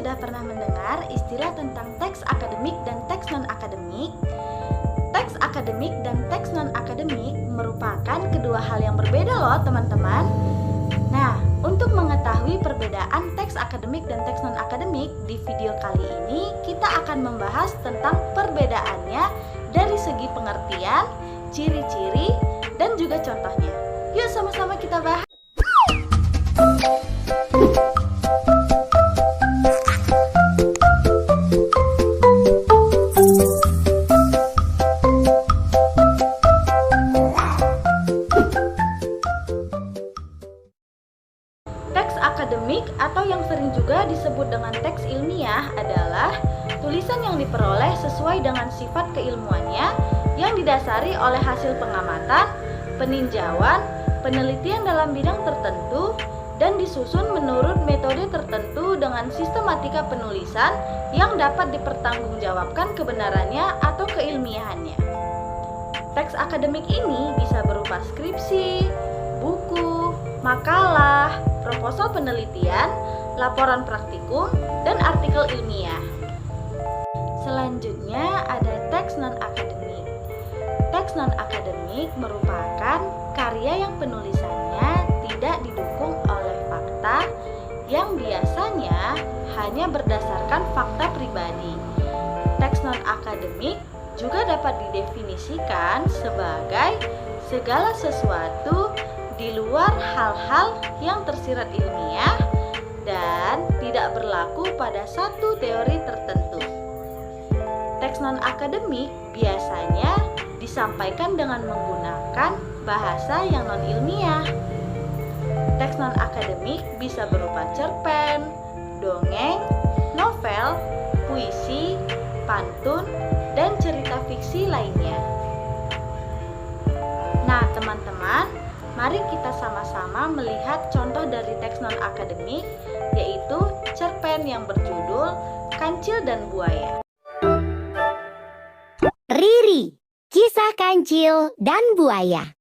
sudah pernah mendengar istilah tentang teks akademik dan teks non-akademik? Teks akademik dan teks non-akademik merupakan kedua hal yang berbeda loh teman-teman. Nah, untuk mengetahui perbedaan teks akademik dan teks non-akademik, di video kali ini kita akan membahas tentang perbedaannya dari segi pengertian, ciri-ciri, dan juga contohnya. Yuk sama-sama kita bahas. Teks akademik atau yang sering juga disebut dengan teks ilmiah adalah tulisan yang diperoleh sesuai dengan sifat keilmuannya yang didasari oleh hasil pengamatan, peninjauan, penelitian dalam bidang tertentu, dan disusun menurut metode tertentu dengan sistematika penulisan yang dapat dipertanggungjawabkan kebenarannya atau keilmiahannya. Teks akademik ini bisa berupa skripsi, buku, makalah, proposal penelitian, laporan praktikum, dan artikel ilmiah. Selanjutnya ada teks non-akademik. Teks non-akademik merupakan karya yang penulisannya tidak didukung oleh fakta yang biasanya hanya berdasarkan fakta pribadi. Teks non-akademik juga dapat didefinisikan sebagai segala sesuatu di luar hal-hal yang tersirat ilmiah dan tidak berlaku pada satu teori tertentu. Teks non-akademik biasanya disampaikan dengan menggunakan bahasa yang non-ilmiah. Teks non-akademik bisa berupa cerpen, dongeng, novel, puisi, pantun, dan cerita fiksi lainnya. Nah, teman-teman, mari kita sama-sama melihat contoh dari teks non-akademik, yaitu cerpen yang berjudul Kancil dan Buaya. Riri, kisah kancil dan buaya.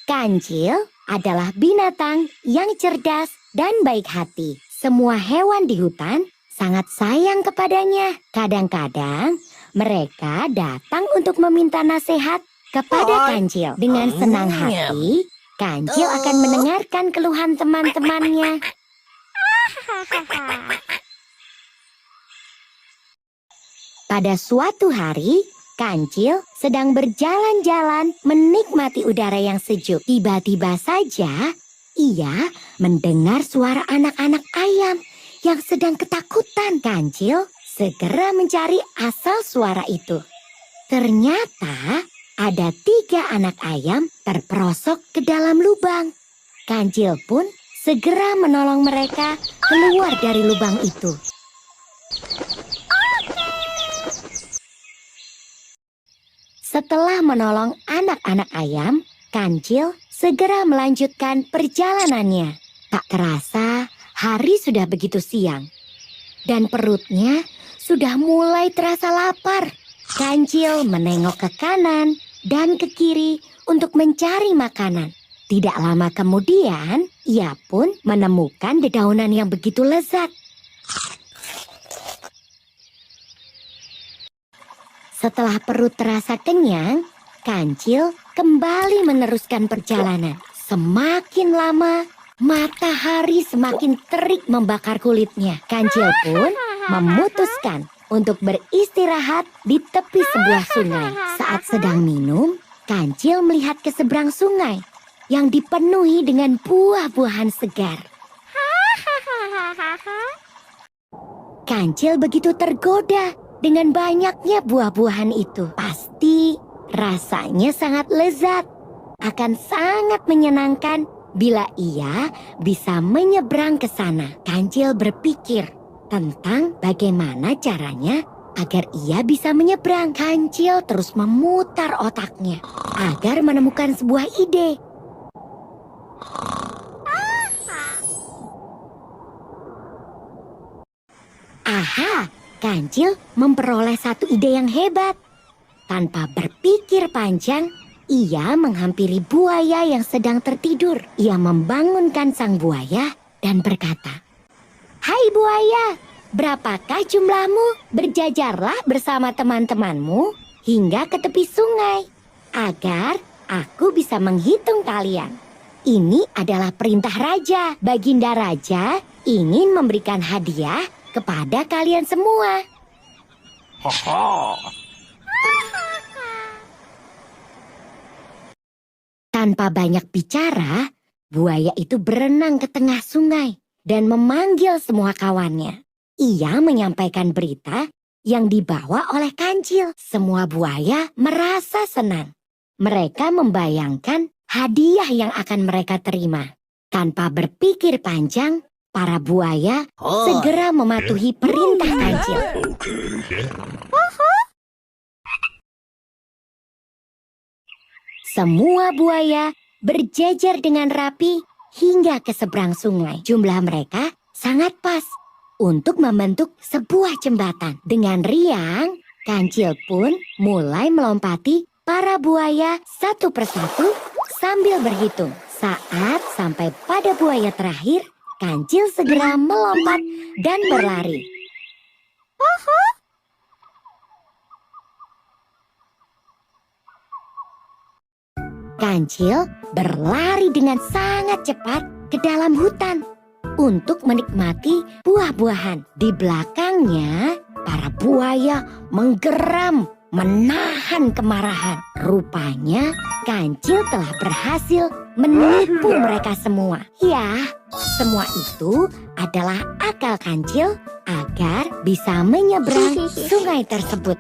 Kancil adalah binatang yang cerdas dan baik hati. Semua hewan di hutan sangat sayang kepadanya. Kadang-kadang mereka datang untuk meminta nasihat kepada Kancil. Dengan senang hati, Kancil akan mendengarkan keluhan teman-temannya. Pada suatu hari, Kancil sedang berjalan-jalan menikmati udara yang sejuk. Tiba-tiba saja, ia mendengar suara anak-anak ayam yang sedang ketakutan. Kancil segera mencari asal suara itu. Ternyata ada 3 anak ayam terperosok ke dalam lubang. Kancil pun segera menolong mereka keluar dari lubang itu. Setelah menolong anak-anak ayam, Kancil segera melanjutkan perjalanannya. Tak terasa, hari sudah begitu siang. Dan perutnya sudah mulai terasa lapar. Kancil menengok ke kanan dan ke kiri untuk mencari makanan. Tidak lama kemudian, ia pun menemukan dedaunan yang begitu lezat. Setelah perut terasa kenyang, Kancil kembali meneruskan perjalanan. Semakin lama, matahari semakin terik membakar kulitnya. Kancil pun memutuskan untuk beristirahat di tepi sebuah sungai. Saat sedang minum, Kancil melihat ke seberang sungai yang dipenuhi dengan buah-buahan segar. Kancil begitu tergoda dengan banyaknya buah-buahan itu. Pasti rasanya sangat lezat. Akan sangat menyenangkan bila ia bisa menyeberang ke sana. Kancil berpikir tentang bagaimana caranya agar ia bisa menyeberang. Kancil terus memutar otaknya agar menemukan sebuah ide. Aha! Kancil memperoleh satu ide yang hebat. Tanpa berpikir panjang, ia menghampiri buaya yang sedang tertidur. Ia membangunkan sang buaya dan berkata, Hai buaya, berapakah jumlahmu? Berjajarlah bersama teman-temanmu hingga ke tepi sungai, agar aku bisa menghitung kalian. Ini adalah perintah raja. Baginda raja ingin memberikan hadiah kepada kalian semua. Tanpa banyak bicara, buaya itu berenang ke tengah sungai dan memanggil semua kawannya. Ia menyampaikan berita yang dibawa oleh kancil. Semua buaya merasa senang. Mereka membayangkan hadiah yang akan mereka terima. Tanpa berpikir panjang, para buaya segera mematuhi perintah kancil. Semua buaya berjejer dengan rapi hingga ke seberang sungai. Jumlah mereka sangat pas untuk membentuk sebuah jembatan. Dengan riang, kancil pun mulai melompati para buaya satu persatu sambil berhitung. Saat sampai pada buaya terakhir, kancil segera melompat dan berlari. Kancil berlari dengan sangat cepat ke dalam hutan untuk menikmati buah-buahan. Di belakangnya, para buaya menggeram, menahan kemarahan. Rupanya, kancil telah berhasil menipu mereka semua. Ya, semua itu adalah akal kancil agar bisa menyeberang sungai tersebut.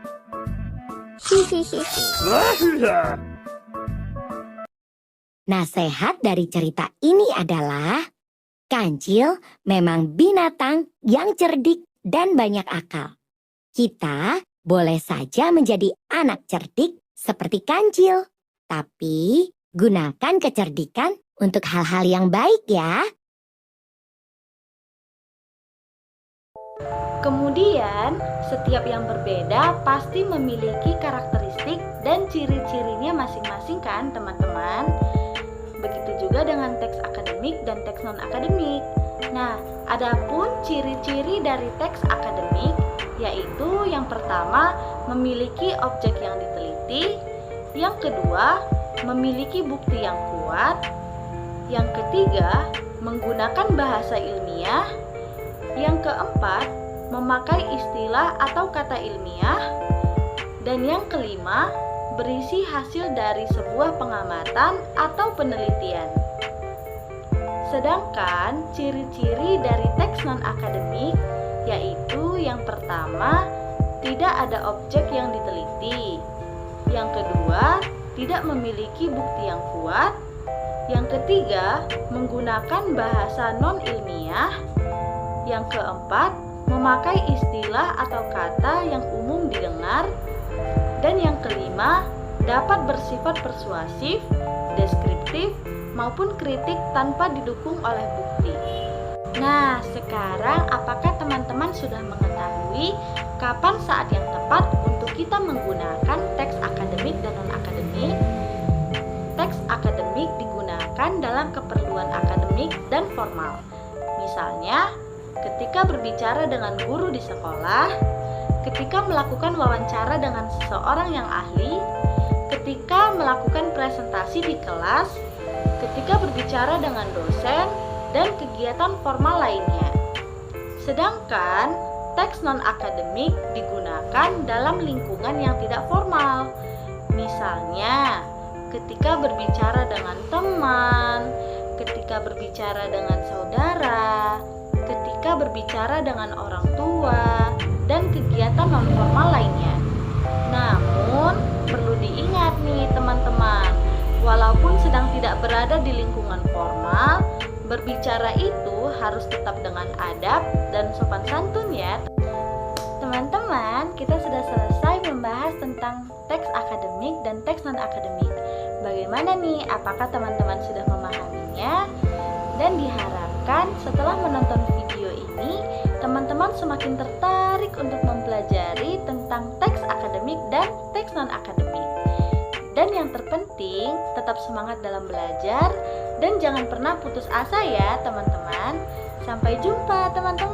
Nasihat dari cerita ini adalah, kancil memang binatang yang cerdik dan banyak akal. Kita boleh saja menjadi anak cerdik seperti kancil, tapi gunakan kecerdikan untuk hal-hal yang baik ya. Kemudian, setiap yang berbeda pasti memiliki karakteristik dan ciri-cirinya masing-masing kan teman-teman? Begitu juga dengan teks akademik dan teks non-akademik. Nah, adapun ciri-ciri dari teks akademik yaitu yang pertama memiliki objek yang diteliti, yang kedua memiliki bukti yang kuat, yang ketiga menggunakan bahasa ilmiah, yang keempat memakai istilah atau kata ilmiah, dan yang kelima berisi hasil dari sebuah pengamatan atau penelitian. Sedangkan ciri-ciri dari teks non-akademik yaitu yang pertama, tidak ada objek yang diteliti. Yang kedua, tidak memiliki bukti yang kuat. Yang ketiga, menggunakan bahasa non-ilmiah. Yang keempat, memakai istilah atau kata yang umum didengar. Dan yang kelima, dapat bersifat persuasif, deskriptif, maupun kritik tanpa didukung oleh bukti. Nah, sekarang apakah teman-teman sudah mengetahui kapan saat yang tepat untuk kita menggunakan teks akademik dan non-akademik? Teks akademik digunakan dalam keperluan akademik dan formal. Misalnya, ketika berbicara dengan guru di sekolah, ketika melakukan wawancara dengan seseorang yang ahli, ketika melakukan presentasi di kelas, ketika berbicara dengan dosen, dan kegiatan formal lainnya. Sedangkan teks non-akademik digunakan dalam lingkungan yang tidak formal. Misalnya, ketika berbicara dengan teman, ketika berbicara dengan saudara, ketika berbicara dengan orang tua, dan kegiatan non-formal lainnya. Namun, perlu diingat nih teman-teman, walaupun sedang tidak berada di lingkungan formal, berbicara itu harus tetap dengan adab dan sopan santun ya. Teman-teman, kita sudah selesai membahas tentang teks akademik dan teks non-akademik. Bagaimana nih? Apakah teman-teman sudah memahaminya? Dan diharapkan setelah menonton video ini, teman-teman semakin tertarik untuk mempelajari tentang teks akademik dan teks non-akademik. Dan yang terpenting, tetap semangat dalam belajar dan jangan pernah putus asa ya teman-teman. Sampai jumpa teman-teman.